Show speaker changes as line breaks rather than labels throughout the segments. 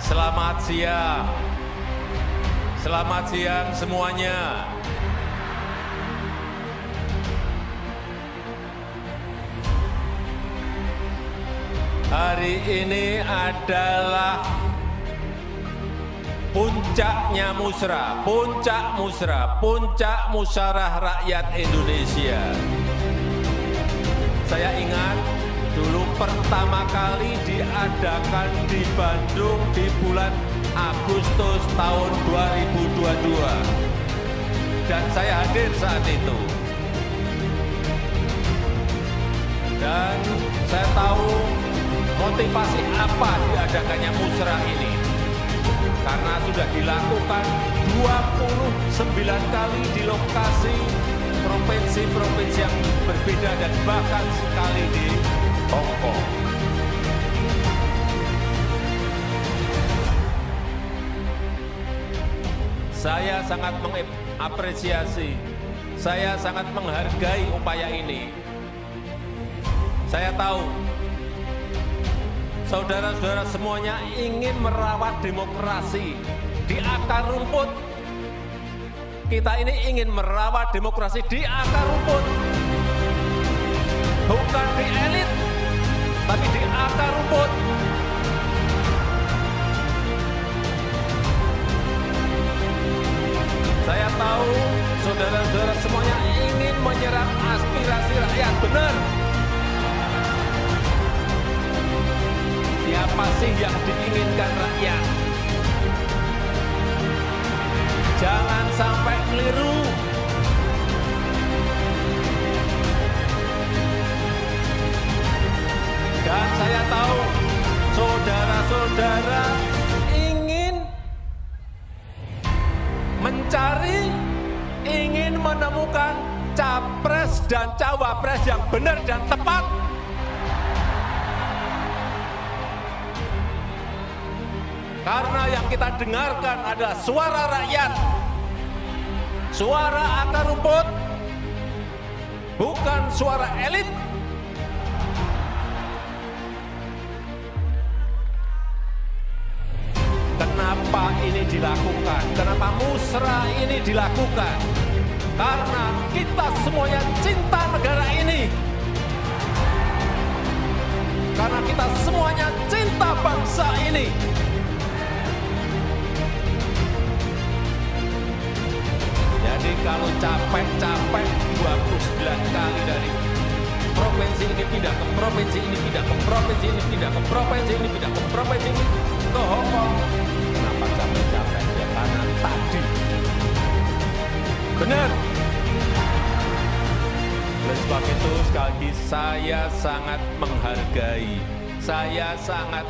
Selamat siang. Selamat siang semuanya. Hari ini adalah puncaknya musrah, puncak musyawarah rakyat Indonesia. Saya ingat dulu pertama kali diadakan di Bandung di bulan Agustus tahun 2022. Dan saya hadir saat itu. Dan saya tahu motivasi apa diadakannya musrah ini. Karena sudah dilakukan 29 kali di lokasi provinsi-provinsi yang berbeda dan bahkan sekali di Hong Kong. Saya sangat mengapresiasi, saya sangat menghargai upaya ini. Saya tahu saudara-saudara semuanya ingin merawat demokrasi di akar rumput. Kita ini ingin merawat demokrasi di akar rumput. Bukan di elit, tapi di akar rumput. Saya tahu saudara-saudara semuanya ingin menyerap aspirasi rakyat, benar. Siapa sih yang diinginkan rakyat? Jangan sampai keliru. Dan saya tahu saudara-saudara ingin mencari, ingin menemukan capres dan cawapres yang benar dan tepat. Karena yang kita dengarkan adalah suara rakyat, suara akar rumput, bukan suara elit. Kenapa ini dilakukan? Kenapa musrah ini dilakukan? Karena kita semuanya cinta negara ini. Karena kita semuanya cinta bangsa ini. Jadi kalau capek-capek 29 kali dari provinsi ini pindah ke provinsi ini, pindah ke provinsi ini, pindah ke provinsi ini, pindah ke provinsi ini, ke Hong Kong. Kenapa capek-capek? Ya karena tadi. Benar. Oleh sebab itu sekali lagi saya sangat menghargai, saya sangat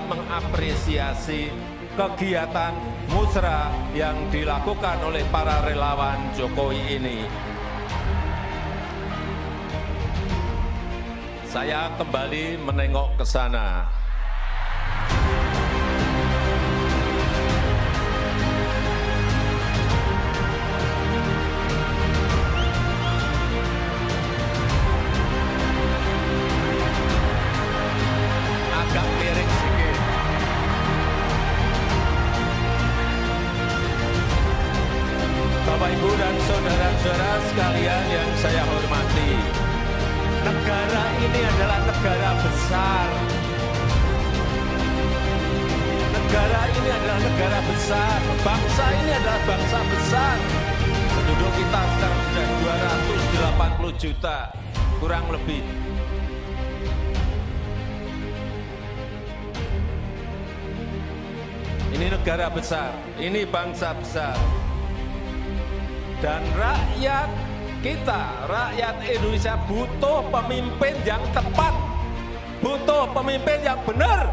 mengapresiasi kegiatan musrah yang dilakukan oleh para relawan Jokowi ini. Saya kembali menengok ke sana. Agak miring sedikit. Bapak, Ibu, dan saudara-saudara sekalian yang saya hormati, negara ini adalah negara besar. Negara ini adalah negara besar. Bangsa ini adalah bangsa besar. Penduduk kita sekarang sudah 280 juta, kurang lebih. Ini negara besar, ini bangsa besar. Dan rakyat kita, rakyat Indonesia butuh pemimpin yang tepat, butuh pemimpin yang benar,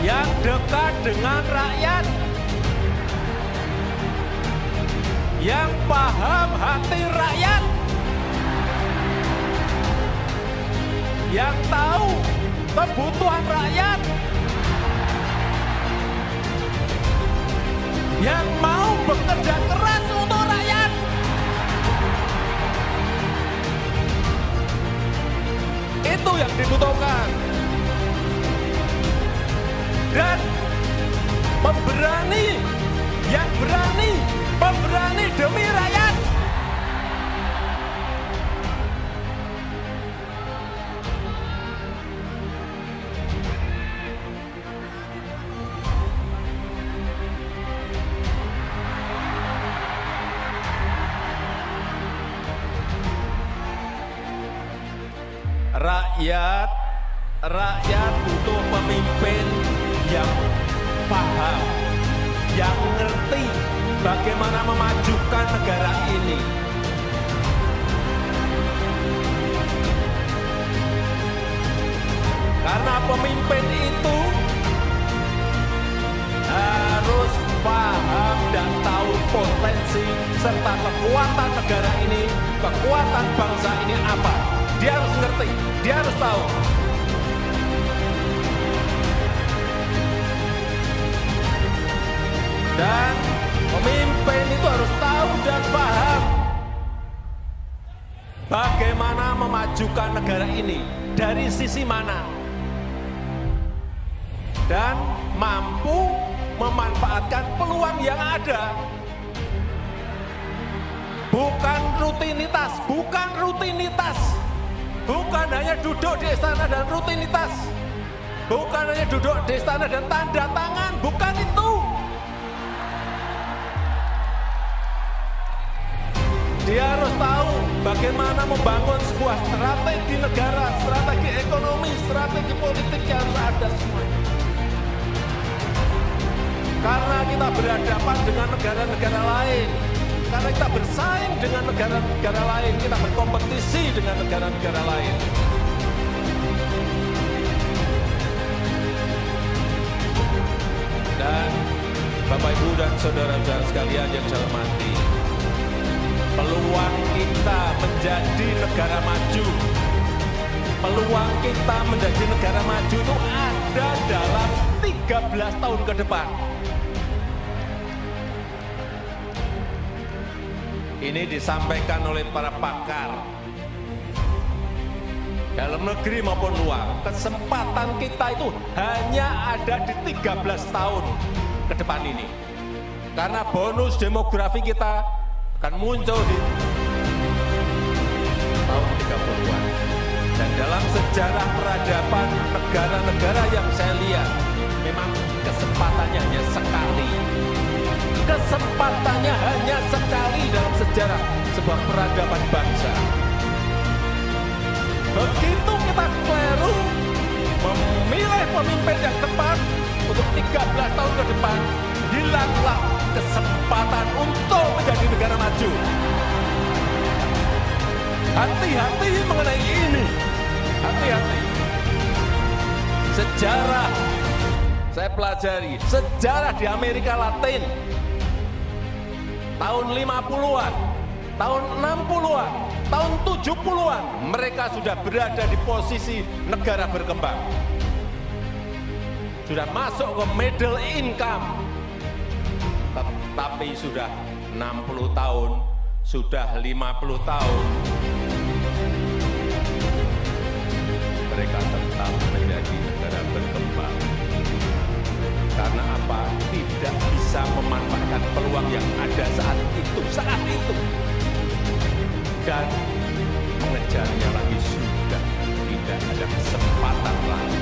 yang dekat dengan rakyat, yang paham hati rakyat, yang tahu kebutuhan rakyat, yang mau bekerja keras untuk rakyat. Itu yang dibutuhkan. Dan pemberani, yang berani, pemberani demi rakyat. Rakyat butuh pemimpin yang paham, yang ngerti bagaimana memajukan negara ini. Karena pemimpin itu harus paham dan tahu potensi serta kekuatan negara ini, kekuatan bangsa ini apa. Dia harus ngerti, dia harus tahu. Dan pemimpin itu harus tahu dan paham bagaimana memajukan negara ini, dari sisi mana. Dan mampu memanfaatkan peluang yang ada. Bukan rutinitas, bukan rutinitas. Bukan hanya duduk di istana dan rutinitas. Bukan hanya duduk di istana dan tanda tangan, bukan itu. Dia harus tahu bagaimana membangun sebuah strategi negara, strategi ekonomi, strategi politik yang harus ada semuanya. Karena kita berhadapan dengan negara-negara lain, karena kita bersaing dengan negara-negara lain, kita berkompetisi dengan negara-negara lain. Dan Bapak, Ibu, dan saudara-saudara sekalian yang saya hormati, peluang kita menjadi negara maju, peluang kita menjadi negara maju itu ada dalam 13 tahun ke depan. Ini disampaikan oleh para pakar dalam negeri maupun luar. Kesempatan kita itu hanya ada di 13 tahun ke depan ini. Karena bonus demografi kita akan muncul di tahun 30-an. Dan dalam sejarah peradaban negara-negara yang saya lihat, memang kesempatannya hanya sekali. Kesempatannya hanya sekali dalam sejarah sebuah peradaban bangsa. Begitu kita keliru memilih pemimpin yang tepat untuk 13 tahun ke depan, hilanglah kesempatan untuk menjadi negara maju. Hati-hati mengenai ini. Hati-hati. Sejarah, saya pelajari, sejarah di Amerika Latin, tahun 50-an, tahun 60-an, tahun 70-an, mereka sudah berada di posisi negara berkembang. Sudah masuk ke middle income. Tapi sudah 60 tahun, sudah 50 tahun, mereka tetap menjadi negara berkembang. Karena apa? Tidak bisa memanfaatkan peluang yang ada saat itu. Dan mengejarnya lagi sudah tidak ada kesempatan lagi.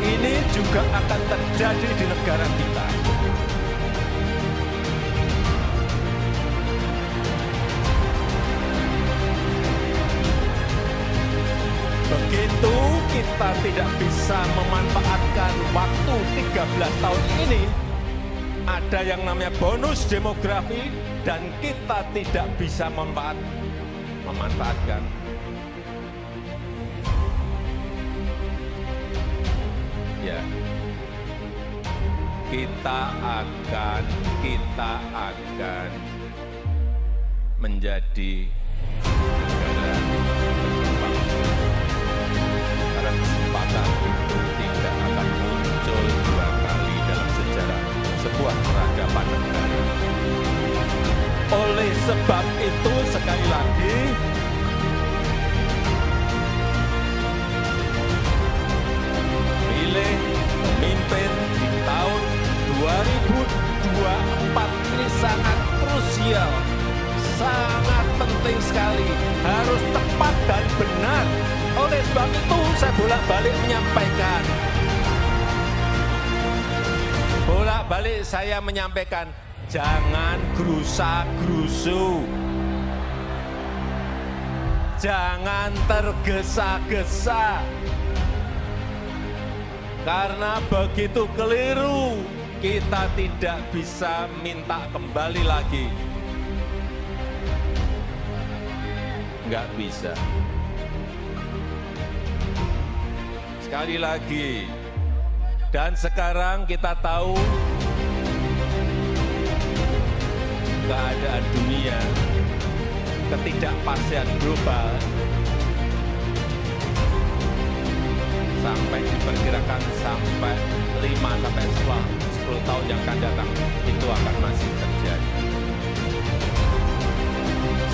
Ini juga akan terjadi di negara kita. Begitu kita tidak bisa memanfaatkan waktu 13 tahun ini, ada yang namanya bonus demografi, dan kita tidak bisa memanfaatkan. Ya, kita akan menjadi negara berkembang. Karena kesempatan itu tidak akan muncul dua kali dalam sejarah sebuah peradaban negara. Oleh sebab itu, sekali lagi, bolak-balik menyampaikan. Bolak-balik saya menyampaikan, jangan gerusa-gerusu. Jangan tergesa-gesa. Karena begitu keliru, kita tidak bisa minta kembali lagi. Nggak bisa. Sekali lagi, dan sekarang kita tahu keadaan dunia, ketidakpastian global, sampai diperkirakan sampai 5-10 tahun yang akan datang, itu akan masih terjadi.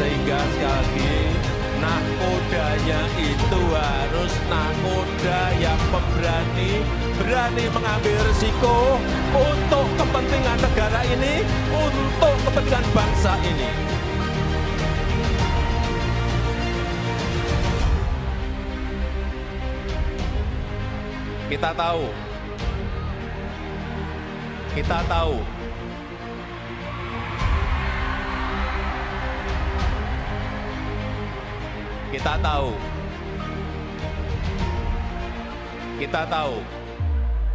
Sehingga sekali lagi, nakodanya itu harus nakoda yang pemberani, berani mengambil risiko untuk kepentingan negara ini, untuk kepentingan bangsa ini. Kita tahu, kita tahu, kita tahu, kita tahu,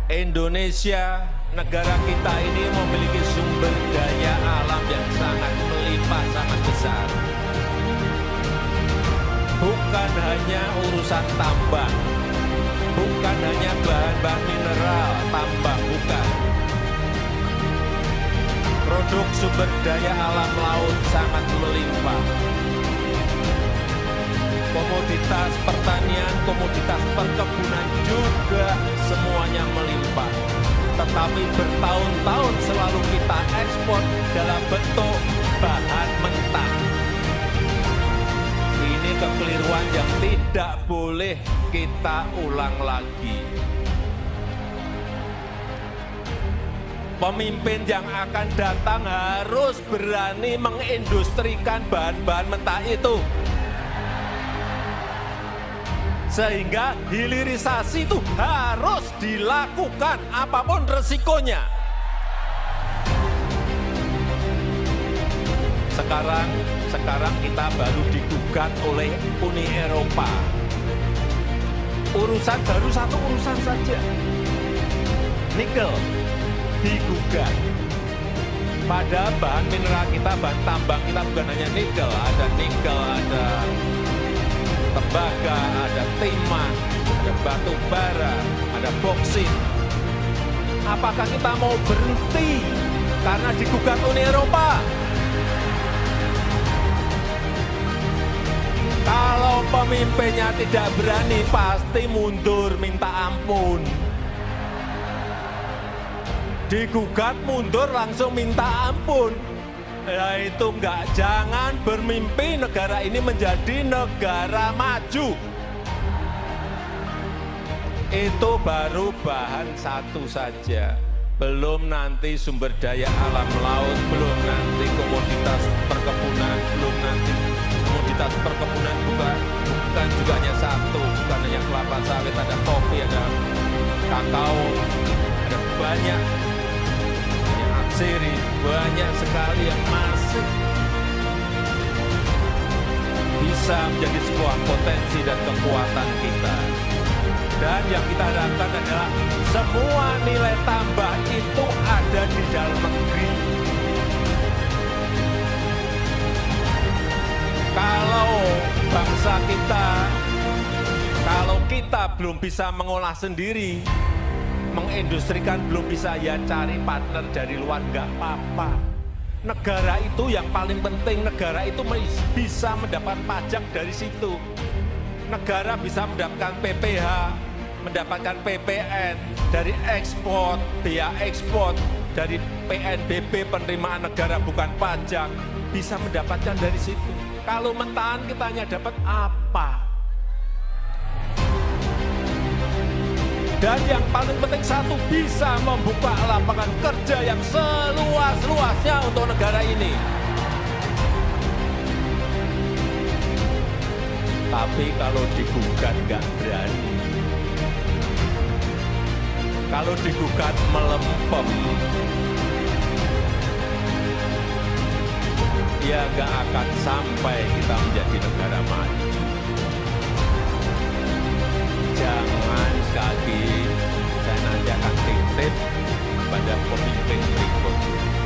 Indonesia, negara kita ini memiliki sumber daya alam yang sangat melimpah, sangat besar. Bukan hanya urusan tambang, bukan hanya bahan-bahan mineral, tambang, bukan. Produk sumber daya alam laut sangat melimpah. Komoditas pertanian, komoditas perkebunan juga semuanya melimpah. Tetapi bertahun-tahun selalu kita ekspor dalam bentuk bahan mentah. Ini kekeliruan yang tidak boleh kita ulang lagi. Pemimpin yang akan datang harus berani mengindustrikan bahan-bahan mentah itu. Sehingga hilirisasi itu harus dilakukan apapun resikonya. Sekarang kita baru digugat oleh Uni Eropa. Urusan baru satu urusan saja. Nikel digugat. Pada bahan mineral kita, bahan tambang kita bukan hanya nikel, ada tembaga, ada timah, ada batu bara, ada boksit. Apakah kita mau berhenti karena digugat Uni Eropa? Kalau pemimpinnya tidak berani, pasti mundur minta ampun. Digugat mundur langsung minta ampun. Ya itu enggak, jangan bermimpi negara ini menjadi negara maju. Itu baru bahan satu saja. Belum nanti sumber daya alam laut, belum nanti komoditas perkebunan, belum nanti komoditas perkebunan bukan juga hanya satu, bukan hanya kelapa sawit, ada kopi, ada kakao, ada banyak atsiri, banyak sekali yang masih bisa menjadi sebuah potensi dan kekuatan kita. Dan yang kita harapkan adalah semua nilai tambah itu ada di dalam negeri. Kalau bangsa kita, kalau kita belum bisa mengolah sendiri, mengindustrikan belum bisa, ya cari partner dari luar, nggak apa-apa. Negara itu yang paling penting, negara itu bisa mendapat pajak dari situ. Negara bisa mendapatkan PPH, mendapatkan PPN dari ekspor, biaya ekspor, dari PNBP penerimaan negara bukan pajak, bisa mendapatkan dari situ. Kalau mentahan kita hanya dapat apa? Dan yang paling penting satu, bisa membuka lapangan kerja yang seluas-luasnya untuk negara ini. Tapi kalau digugat nggak berani, Kalau digugat melempem, ya nggak akan sampai kita menjadi negara maju. Jangan sekali, saya nanti akan titip pada pemimpin berikut.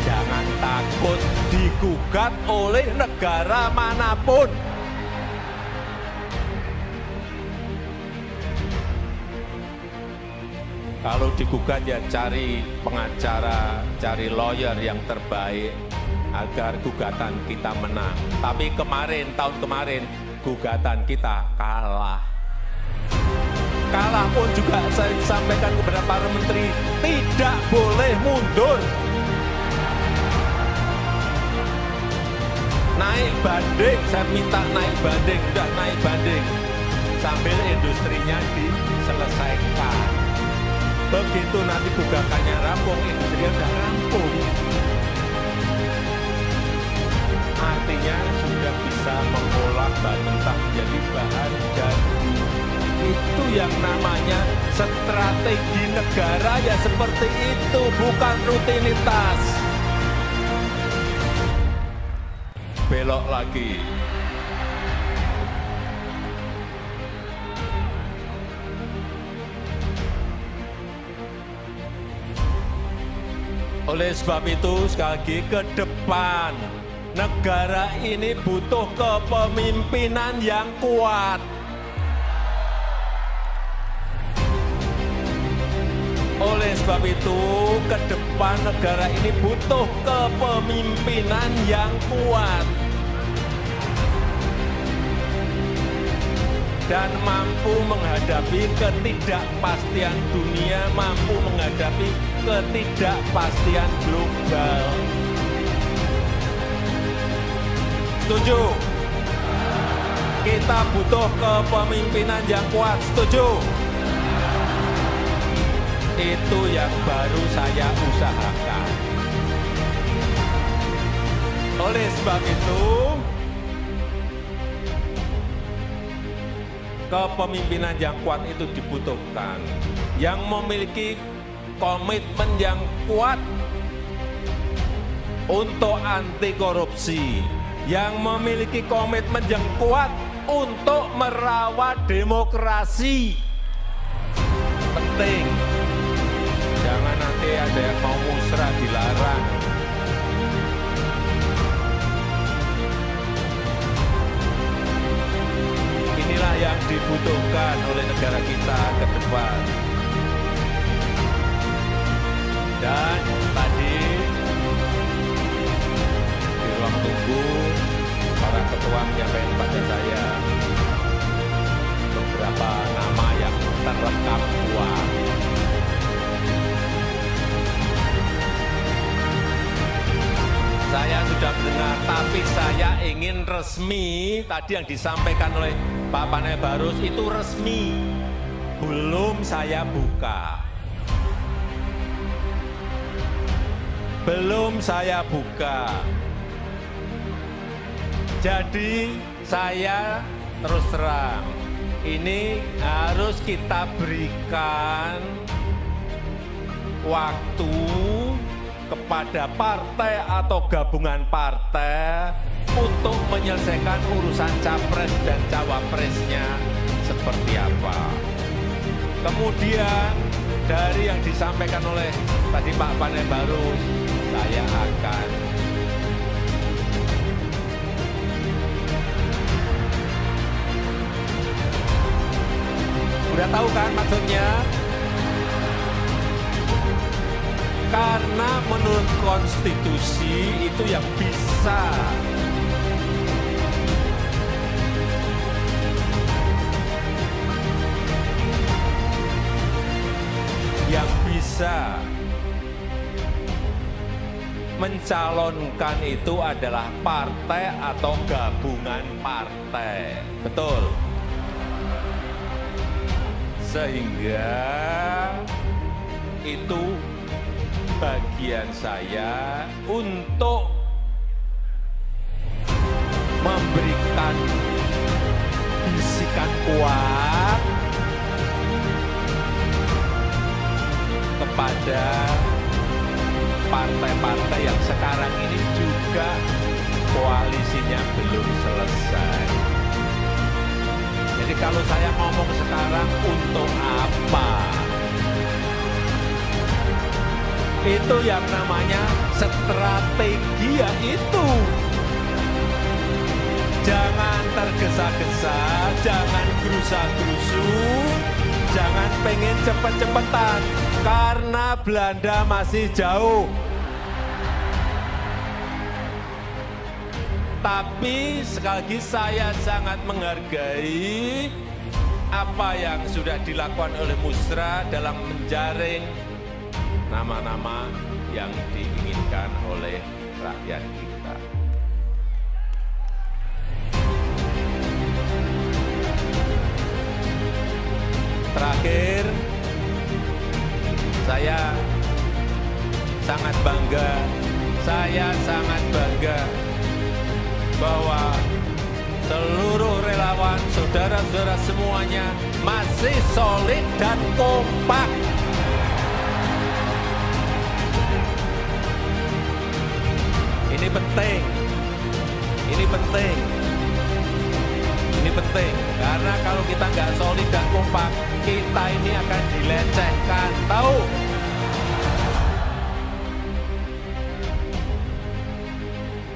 Jangan takut digugat oleh negara manapun. Kalau digugat ya cari pengacara, cari lawyer yang terbaik agar gugatan kita menang. Tapi tahun kemarin, gugatan kita kalah. Kalah pun juga saya sampaikan kepada para menteri, tidak boleh mundur. Naik banding, saya minta naik banding, udah naik banding. Sambil industrinya diselesaikan. Begitu nanti gugatannya rampung, industrinya sudah rampung. Artinya sudah bisa mengolah bahan mentah menjadi bahan jadi. Itu yang namanya strategi negara ya seperti itu, bukan rutinitas. Belok lagi. Oleh sebab itu, sekali lagi ke depan, negara ini butuh kepemimpinan yang kuat. Oleh sebab itu, ke depan negara ini butuh kepemimpinan yang kuat. Dan mampu menghadapi ketidakpastian dunia, mampu menghadapi ketidakpastian global. Setuju? Kita butuh kepemimpinan yang kuat, setuju? Itu yang baru saya usahakan. Oleh sebab itu, kepemimpinan yang kuat itu dibutuhkan. Yang memiliki komitmen yang kuat untuk anti korupsi. Yang memiliki komitmen yang kuat untuk merawat demokrasi. Penting. Jangan nanti ada yang mau musrah dilarang. Inilah yang dibutuhkan oleh negara kita ke depan. Dan tadi di ruang tunggu para ketua menyampaikan pada saya beberapa nama yang terekam kuat. Saya sudah mendengar, tapi saya ingin resmi. Tadi yang disampaikan oleh Pak Panel Barus itu resmi. Belum saya buka. Belum saya buka. Jadi saya terus terang, ini harus kita berikan waktu kepada partai atau gabungan partai untuk menyelesaikan urusan capres dan cawapresnya seperti apa. Kemudian dari yang disampaikan oleh tadi Pak Panel Barus, saya akan udah tahu kan maksudnya? Karena menurut konstitusi itu yang bisa mencalonkan itu adalah partai atau gabungan partai. Betul? Sehingga itu bagian saya untuk memberikan bisikan kuat ada partai-partai yang sekarang ini juga koalisinya belum selesai. Jadi kalau saya ngomong sekarang untuk apa? Itu yang namanya strategi ya itu. Jangan tergesa-gesa, jangan gerusa-gerusu, jangan pengen cepet-cepetan, karena Belanda masih jauh. Tapi sekali lagi saya sangat menghargai apa yang sudah dilakukan oleh Musra dalam menjaring nama-nama yang diinginkan oleh rakyat kita. Terakhir, saya sangat bangga bahwa seluruh relawan, saudara-saudara semuanya masih solid dan kompak. Ini penting, karena kalau kita nggak solid dan kompak, kita ini akan dilecehkan, tahu?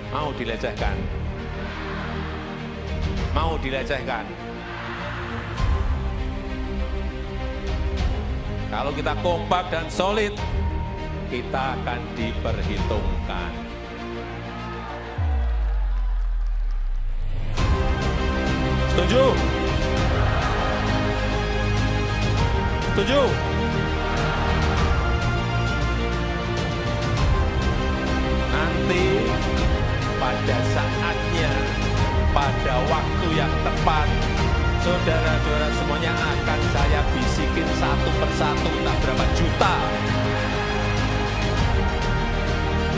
Mau dilecehkan? Mau dilecehkan? Kalau kita kompak dan solid, kita akan diperhitungkan. Setuju? Setuju? Nanti pada saatnya, pada waktu yang tepat, saudara-saudara semuanya akan saya bisikin satu persatu, tak berapa juta.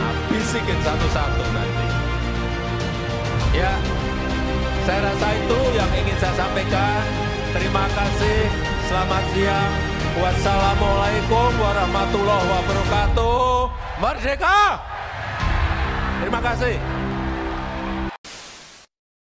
Nah, bisikin satu-satu nanti. Ya, saya rasa itu yang ingin saya sampaikan. Terima kasih, selamat siang. Wassalamualaikum warahmatullahi wabarakatuh. Merdeka! Terima kasih.